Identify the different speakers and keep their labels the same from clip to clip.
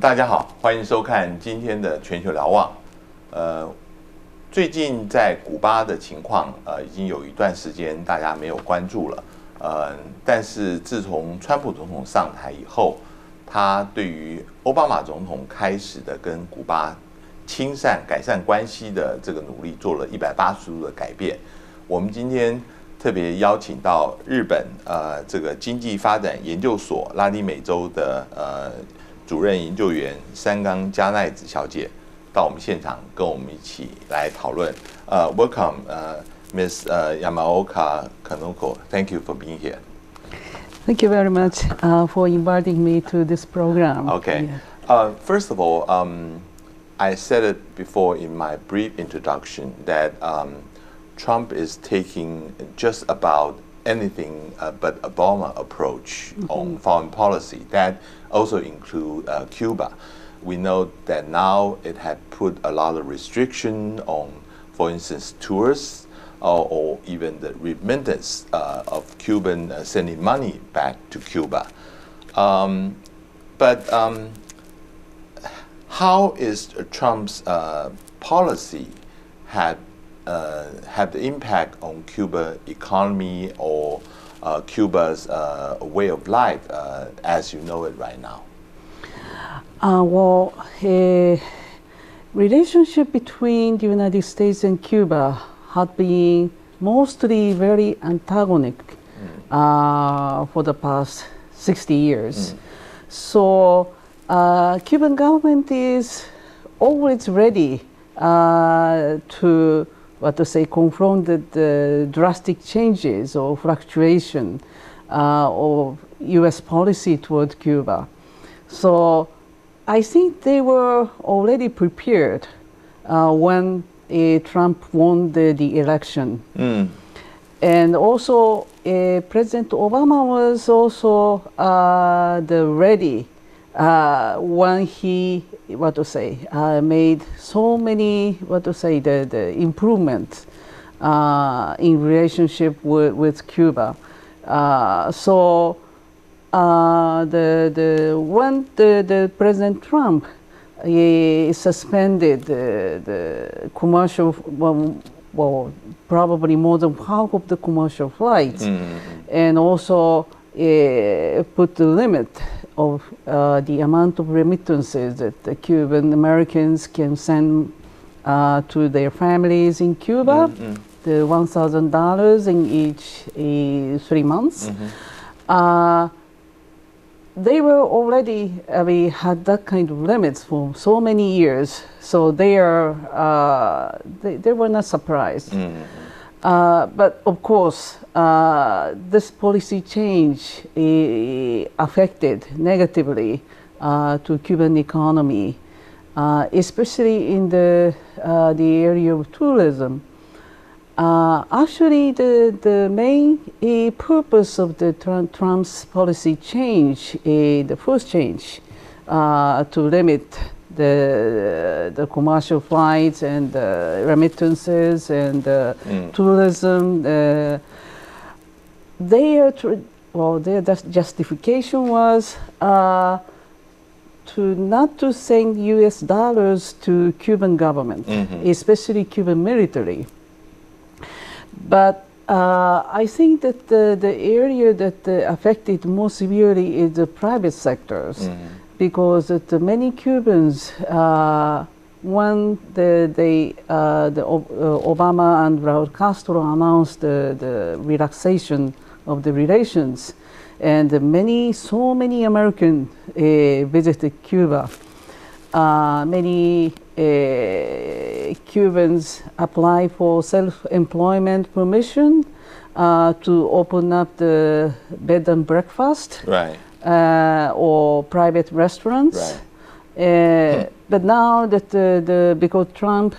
Speaker 1: 大家好，欢迎收看今天的全球瞭望。最近在古巴的情况，已经有一段时间大家没有关注了。但是自从川普总统上台以后，他对于奥巴马总统开始的跟古巴亲善改善关系的这个努力，做了180度的改变。我们今天特别邀请到日本这个经济发展研究所拉丁美洲的主任研究员山冈加奈子小姐到我们现场跟我们一起来讨论。Welcome, Ms. Yamaoka Kanoko. Thank you for being here.
Speaker 2: Thank you very much for inviting me to this program.
Speaker 1: Okay.
Speaker 2: Yeah.
Speaker 1: First of all, I said it before in my brief introduction that Trump is taking just about anything but Obama approach on foreign policy. That also include Cuba. We know that now it had put a lot of restriction on, for instance, tourists or even the remittance of Cuban sending money back to Cuba. But how is Trump's policy have the impact on Cuba economy or Cuba's way of life as you know it right now?
Speaker 2: Well, relationship between the United States and Cuba had been mostly very antagonistic for the past 60 years. So Cuban government is always ready to confront the drastic changes or fluctuation of U.S. policy toward Cuba. So I think they were already prepared when Trump won the election. And also President Obama was also ready when he made so many the improvements in relationship with Cuba. So when the President Trump suspended the commercial, well, probably more than half of the commercial flights, and also put the limit of the amount of remittances that the Cuban Americans can send to their families in Cuba, the $1,000 in each 3 months. They were already, had that kind of limits for so many years, so they were not surprised. But of course, this policy change affected negatively to Cuban economy, especially in the area of tourism. Actually, the main purpose of the Trump's policy change, the first change, to limit the commercial flights and remittances and tourism, their justification was not to send U.S. dollars to Cuban government, especially Cuban military. But I think that the area that affected more severely is the private sectors, because many Cubans, when the Obama and Raul Castro announced the relaxation of the relations, and so many Americans visited Cuba. Many Cubans apply for self-employment permission to open up the bed and breakfast,
Speaker 1: Right.
Speaker 2: Or private restaurants.
Speaker 1: Right.
Speaker 2: But now that because Trump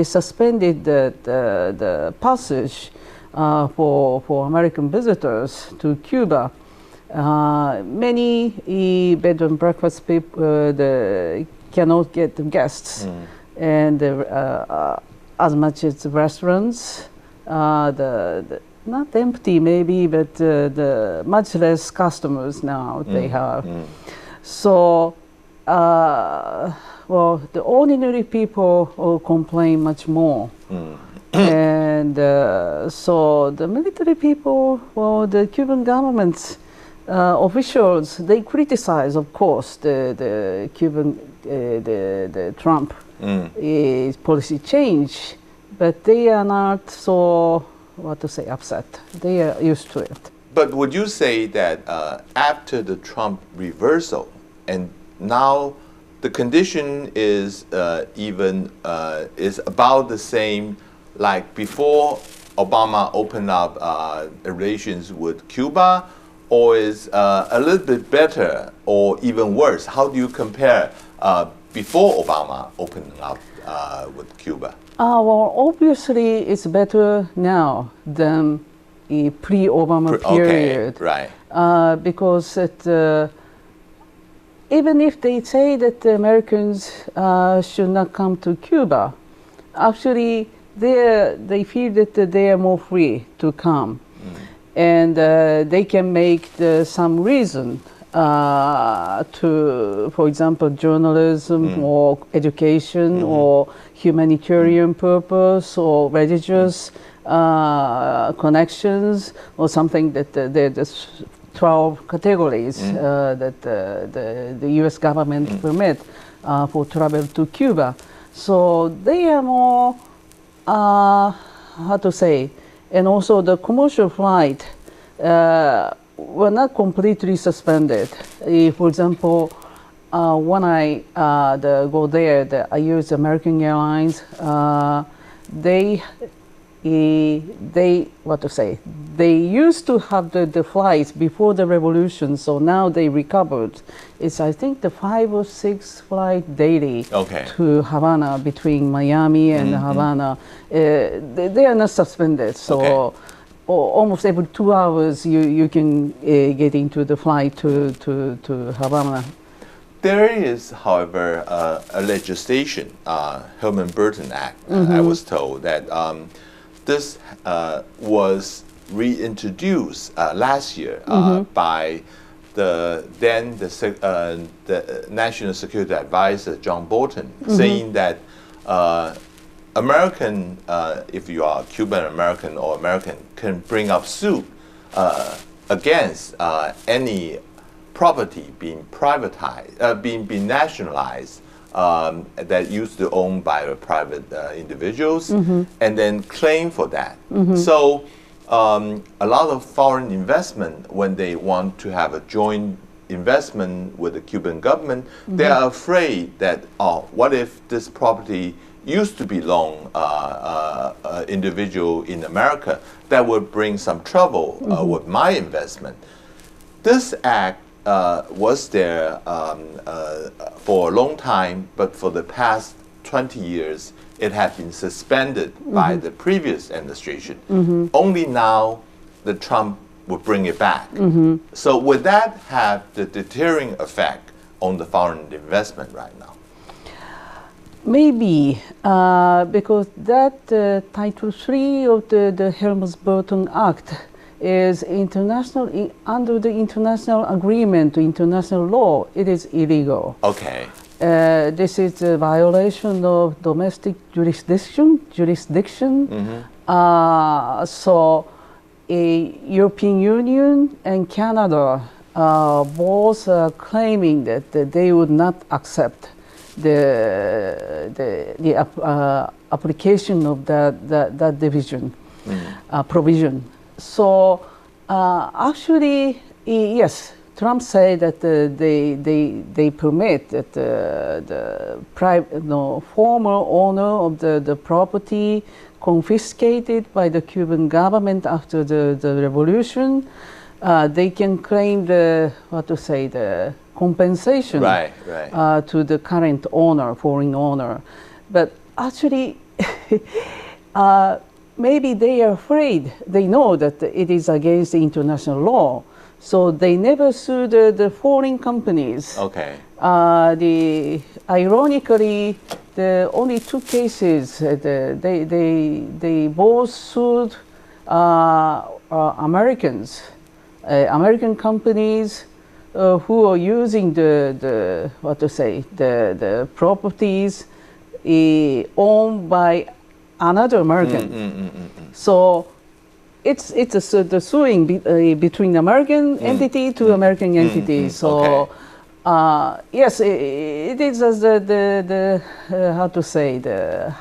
Speaker 2: suspended the passage for American visitors to Cuba, many bed and breakfast people cannot get the guests, and as much as the restaurants, not empty maybe, but the much less customers now they have. So well, the ordinary people complain much more. And so the military people, well, the Cuban government's officials, they criticize, of course, the Cuban, the Trump policy change, but they are not so, what to say, upset. They are used to it.
Speaker 1: But would you say that after the Trump reversal, and now the condition is is about the same like before Obama opened up relations with Cuba, or is a little bit better or even worse? How do you compare before Obama opening up with Cuba?
Speaker 2: Well, obviously it's better now than a pre-Obama period.
Speaker 1: Okay, right.
Speaker 2: Because even if they say that the Americans should not come to Cuba, actually they feel that they are more free to come. And they can make some reason to, for example, journalism or education or humanitarian purpose or religious connections or something that there's 12 categories that the U.S. government permit for travel to Cuba. So they are more, how to say, and also the commercial flight were not completely suspended. For example, when I go there, I use American Airlines. They what to say? They used to have the flights before the revolution, so now they recovered. It's I think the 5 or 6 flight daily to Havana between Miami and Havana. They are not suspended, so almost every 2 hours you can get into the flight to Havana.
Speaker 1: There is, however, a legislation, Herman Burton Act. I was told that this was reintroduced last year by the National Security Advisor John Bolton, saying that American, if you are Cuban American or American, can bring up suit against any property being privatized, being nationalized, that used to own by private individuals, and then claim for that. So a lot of foreign investment, when they want to have a joint investment with the Cuban government, they are afraid that, what if this property used to belong individual in America? That would bring some trouble with my investment. This act was there for a long time, but for the past 20 years, it had been suspended by the previous administration. Only now, the Trump would bring it back. So would that have the deterring effect on the foreign investment right now?
Speaker 2: Maybe, because that Title III of the Helms-Burton Act is international, under the international agreement, international law, it is illegal.
Speaker 1: Okay.
Speaker 2: This is a violation of domestic jurisdiction. So, European Union and Canada both are claiming that they would not accept the application of that division provision. So actually, yes, Trump said that they permit that the former owner of the property confiscated by the Cuban government after the revolution, they can claim the compensation to the current owner, foreign owner. But actually, maybe they are afraid. They know that it is against the international law, so they never sue the foreign companies.
Speaker 1: Okay.
Speaker 2: Ironically, the only 2 cases they both sued Americans, American companies who are using the properties owned by another American. So it's the suing between American entity to American entity. So yes, it is as the how to say, the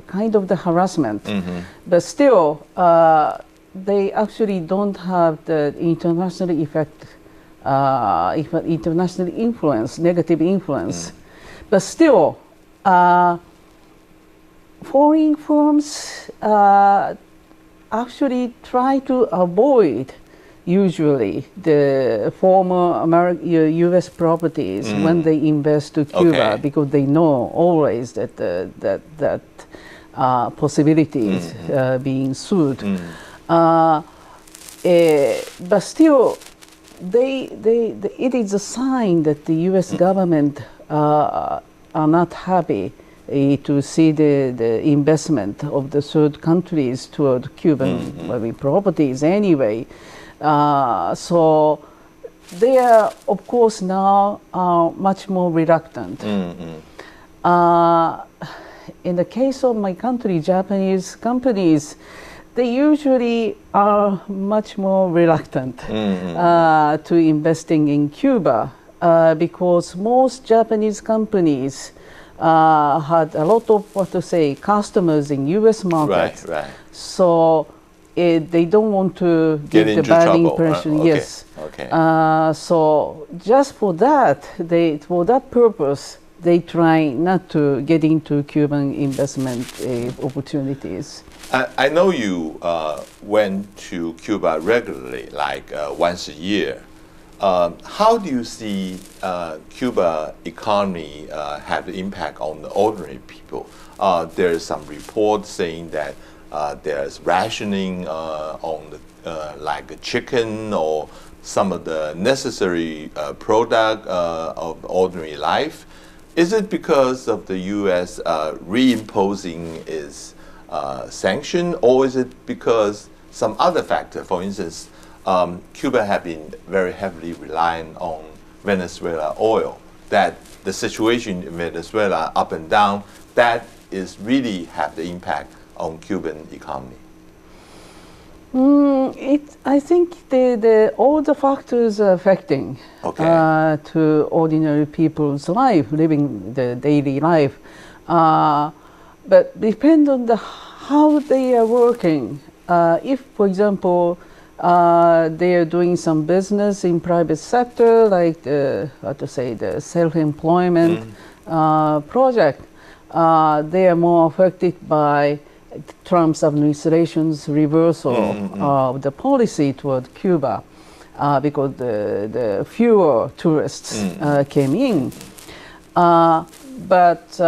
Speaker 2: kind of the harassment, but still they actually don't have the international effect, international influence, negative influence, but still foreign firms actually try to avoid usually the former U.S. properties when they invest to Cuba, because they know always that that possibilities being sued. But still, it is a sign that the U.S. government are not happy to see the investment of the third countries toward Cuban properties anyway. So they are, of course, now much more reluctant. In the case of my country, Japanese companies, they usually are much more reluctant to investing in Cuba because most Japanese companies had a lot of customers in U.S. markets. Right. So they don't want to give the bad impression. Okay. Yes. Okay. So just for that, for that purpose, they try not to get into Cuban investment opportunities.
Speaker 1: I know you went to Cuba regularly, like once a year. How do you see Cuba economy have the impact on the ordinary people? There's some reports saying that there's rationing on the, like chicken or some of the necessary product of ordinary life. Is it because of the U.S. reimposing its sanction, or is it because some other factor? For instance, Cuba have been very heavily reliant on Venezuela oil. That the situation in Venezuela, up and down, that is really have the impact on Cuban economy.
Speaker 2: I think all the factors are affecting to ordinary people's life, living the daily life. But depend on how they are working. If, for example, they are doing some business in private sector, like the self-employment project, they are more affected by Trump's administration's reversal of the policy toward Cuba, because the fewer tourists came in. But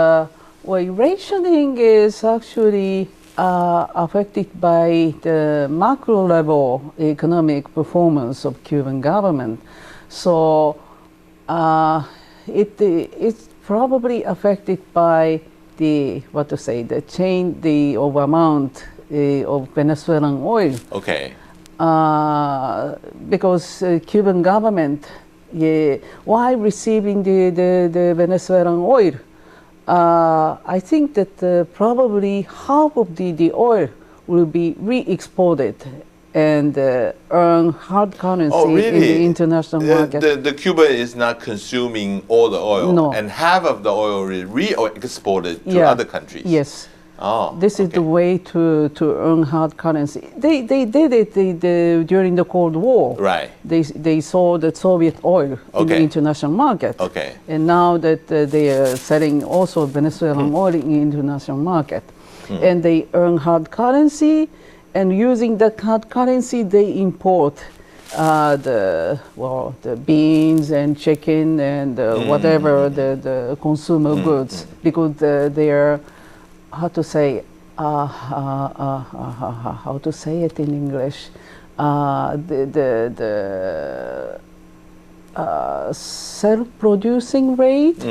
Speaker 2: rationing is actually affected by the macro level economic performance of Cuban government. So it's probably affected by the change of amount of Venezuelan oil. Okay. Because Cuban government, while receiving the Venezuelan oil, I think that probably half of the oil will be re-exported and earn hard currency in the international market.
Speaker 1: The Cuba is not consuming all the oil,
Speaker 2: no.
Speaker 1: And half of the oil is re-exported to other countries.
Speaker 2: Yes. This is the way to earn hard currency. They did it during the Cold War. Right. They sold the Soviet oil in the international market. Okay. And now that they are selling also Venezuelan oil in the international market, and they earn hard currency, and using that hard currency they import the beans and chicken and whatever the consumer goods, because they are how to say it in English? The self-producing rate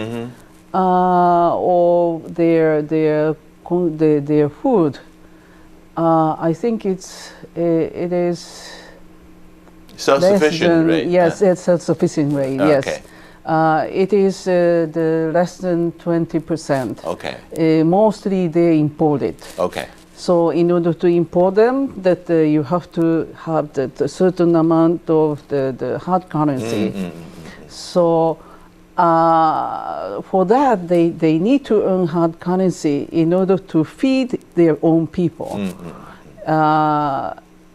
Speaker 2: or their food. I think it is
Speaker 1: Self-sufficient rate?
Speaker 2: Yes, it's self-sufficient rate, yes.
Speaker 1: Okay.
Speaker 2: It is the less than 20%.
Speaker 1: Okay.
Speaker 2: Mostly they import it.
Speaker 1: Okay.
Speaker 2: So in order to import them, that you have to have the certain amount of the hard currency. So for that, they need to earn hard currency in order to feed their own people.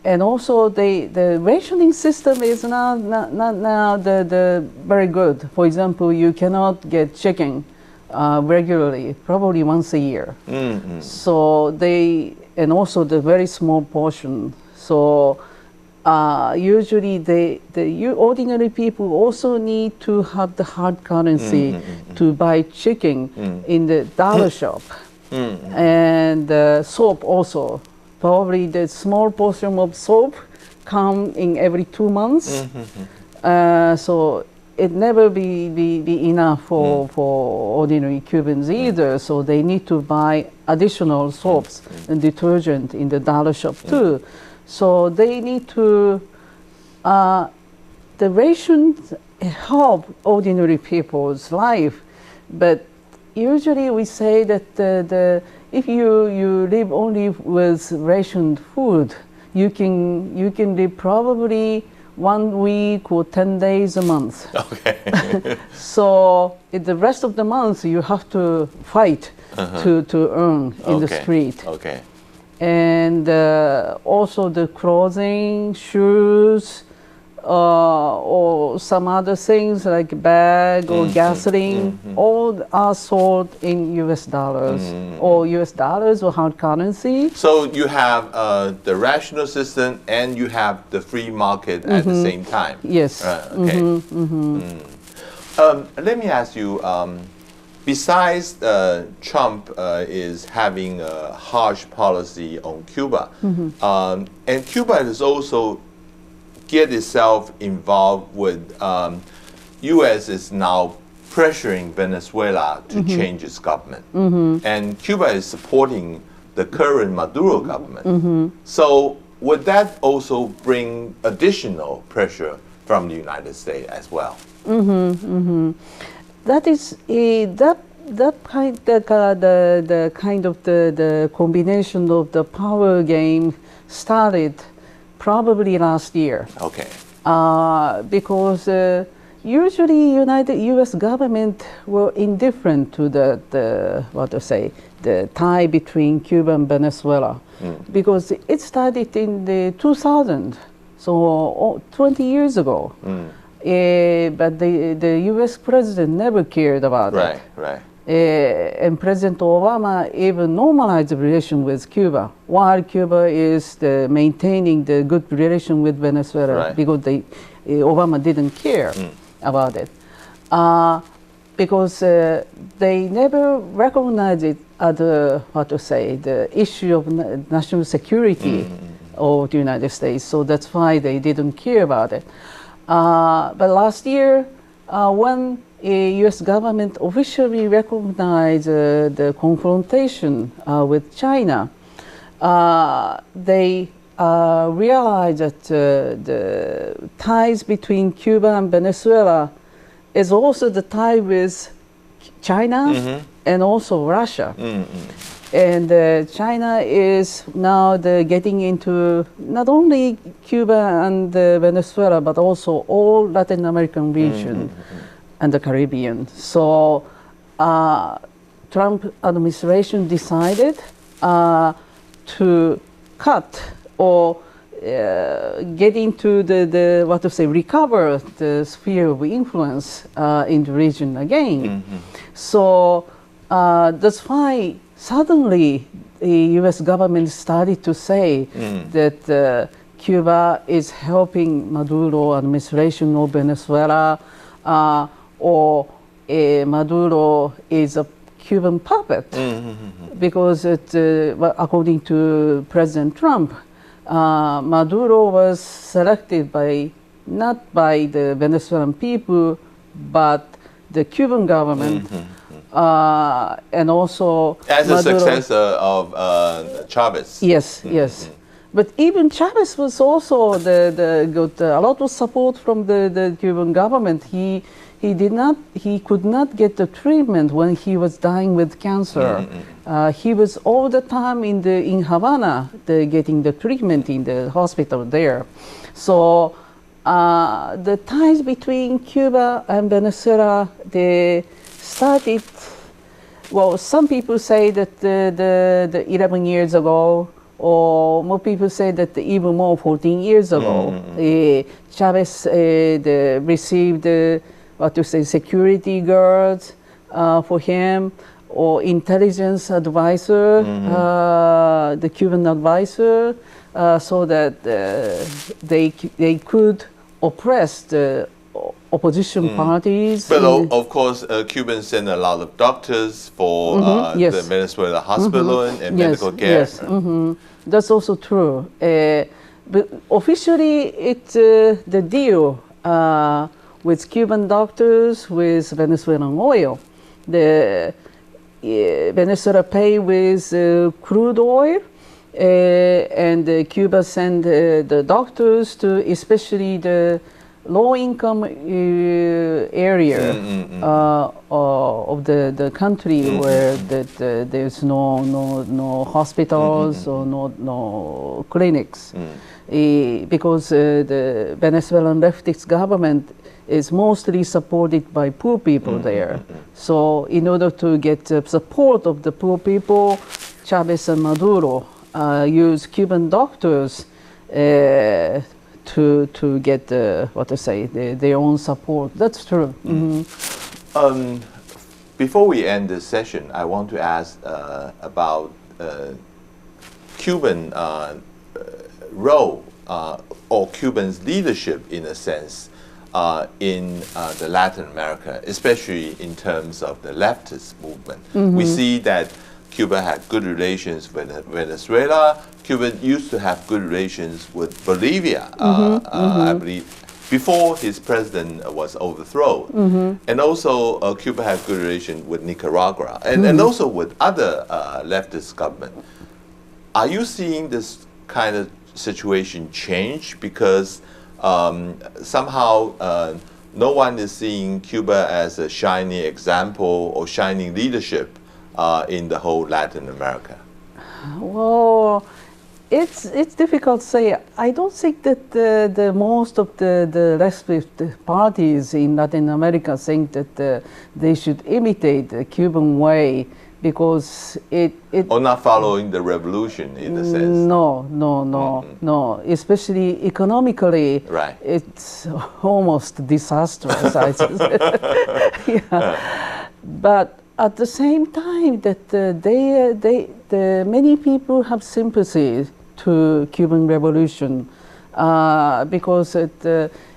Speaker 2: And also the rationing system is not now the very good. For example, you cannot get chicken regularly, probably once a year. So and also the very small portion. So usually the ordinary people also need to have the hard currency to buy chicken in the dollar shop. And soap also. Probably the small portion of soap come in every 2 months. So it never be enough for ordinary Cubans either. So they need to buy additional soaps and detergent in the dollar shop too. So they need to, the rations help ordinary people's life, but usually we say that if you live only with rationed food, you can live probably 1 week or 10 days a month.
Speaker 1: Okay.
Speaker 2: So in the rest of the month you have to fight to earn in the street.
Speaker 1: Okay.
Speaker 2: And also the clothing, shoes, or some other things like bag or gasoline, all are sold in US dollars or US dollars or hard currency.
Speaker 1: So you have the rational system and you have the free market at the same time.
Speaker 2: Yes.
Speaker 1: Okay. Let me ask you, besides Trump is having a harsh policy on Cuba, and Cuba is also get itself involved with, U.S. is now pressuring Venezuela to change its government. And Cuba is supporting the current Maduro government. So would that also bring additional pressure from the United States as well?
Speaker 2: That is that kind the kind of the combination of the power game started probably last year.
Speaker 1: Okay.
Speaker 2: Because usually U.S. government were indifferent to the tie between Cuba and Venezuela, because it started in the 2000, so 20 years ago. But the U.S. president never cared about it.
Speaker 1: Right.
Speaker 2: And President Obama even normalized the relation with Cuba, while Cuba is maintaining the good relation with Venezuela, because Obama didn't care about it. Because they never recognized it as the issue of national security of the United States. So that's why they didn't care about it. But last year, when U.S. government officially recognized the confrontation with China, they realized that the ties between Cuba and Venezuela is also the tie with China and also Russia. And China is now getting into not only Cuba and Venezuela, but also all Latin American region and the Caribbean. So Trump administration decided to cut or get into recover the sphere of influence in the region again. So that's why suddenly the U.S. government started to say that Cuba is helping Maduro administration of Venezuela, or Maduro is a Cuban puppet, because according to President Trump, Maduro was selected not by the Venezuelan people, but the Cuban government, and also
Speaker 1: as a successor of Chavez.
Speaker 2: Yes. But even Chavez was also got a lot of support from the Cuban government. He could not get the treatment when he was dying with cancer. He was all the time in Havana getting the treatment in the hospital there. So the ties between Cuba and Venezuela, they started. Well, some people say that the 11 years ago, or more people say that even more 14 years ago, Chavez received security guards for him, or intelligence advisor, the Cuban advisor, so that they could oppress the opposition parties.
Speaker 1: But of course, Cubans send a lot of doctors for the Venezuela hospital and medical care.
Speaker 2: Yes, that's also true. But officially, it's the deal with Cuban doctors with Venezuelan oil. Venezuela pay with crude oil, and Cuba send the doctors to especially the low-income area of the country where there's no hospitals or no clinics, because the Venezuelan leftist government is mostly supported by poor people there. So in order to get the support of the poor people, Chavez and Maduro use Cuban doctors to get their own support. That's true.
Speaker 1: Before we end this session, I want to ask about Cuban role or Cuban's leadership, in a sense, in the Latin America, especially in terms of the leftist movement. We see that Cuba had good relations with Venezuela. Cuba used to have good relations with Bolivia, I believe, before his president was overthrown. And also Cuba had good relations with Nicaragua and also with other leftist government. Are you seeing this kind of situation change? Because somehow no one is seeing Cuba as a shining example or shining leadership in the whole Latin America.
Speaker 2: Well, it's difficult to say. I don't think that the most of the leftist parties in Latin America think that they should imitate the Cuban way, because it
Speaker 1: or not following the revolution, in a sense.
Speaker 2: No. Especially economically,
Speaker 1: right.
Speaker 2: It's almost disastrous. I say. But at the same time, that many people have sympathy to Cuban Revolution, because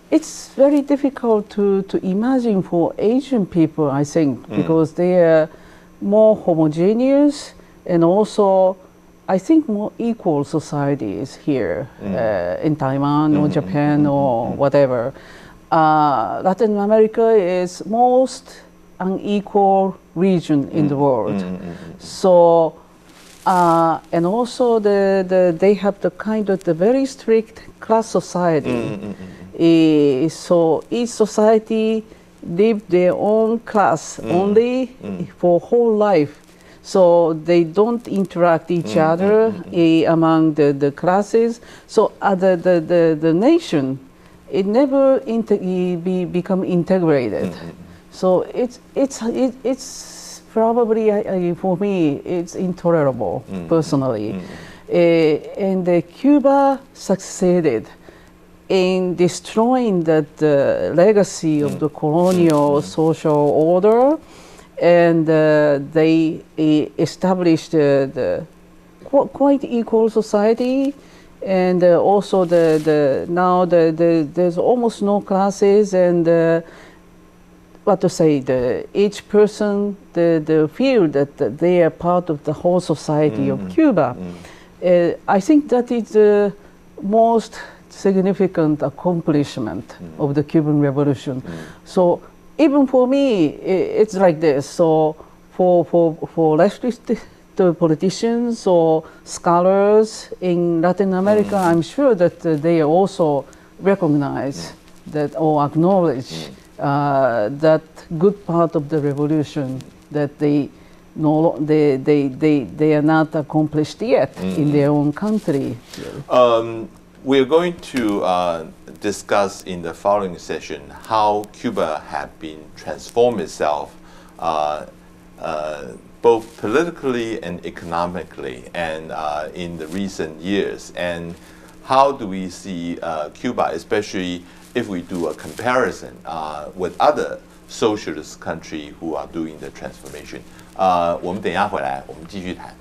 Speaker 2: it's very difficult to imagine for Asian people, I think, because they are more homogeneous and also, I think, more equal societies here in Taiwan or Japan or whatever. Latin America is most unequal region in the world. So, and also they have the kind of the very strict class society. So each society live their own class only for whole life. So they don't interact each other among the classes. So the nation, it never become integrated. So it's probably for me it's intolerable personally. And Cuba succeeded in destroying that legacy of the colonial social order, and they established the quite equal society, and also now there's almost no classes, and each person feel that they are part of the whole society of Cuba. I think that is the most significant accomplishment of the Cuban Revolution. So even for me, it's like this. So for leftist the politicians or scholars in Latin America, I'm sure that they also recognize that or acknowledge that good part of the revolution that they are not accomplished yet in their own country.
Speaker 1: We're going to discuss in the following session how Cuba has been transformed itself both politically and economically and in the recent years, and how do we see Cuba, especially if we do a comparison with other socialist countries who are doing the transformation. 我们等一下回来，我们继续谈。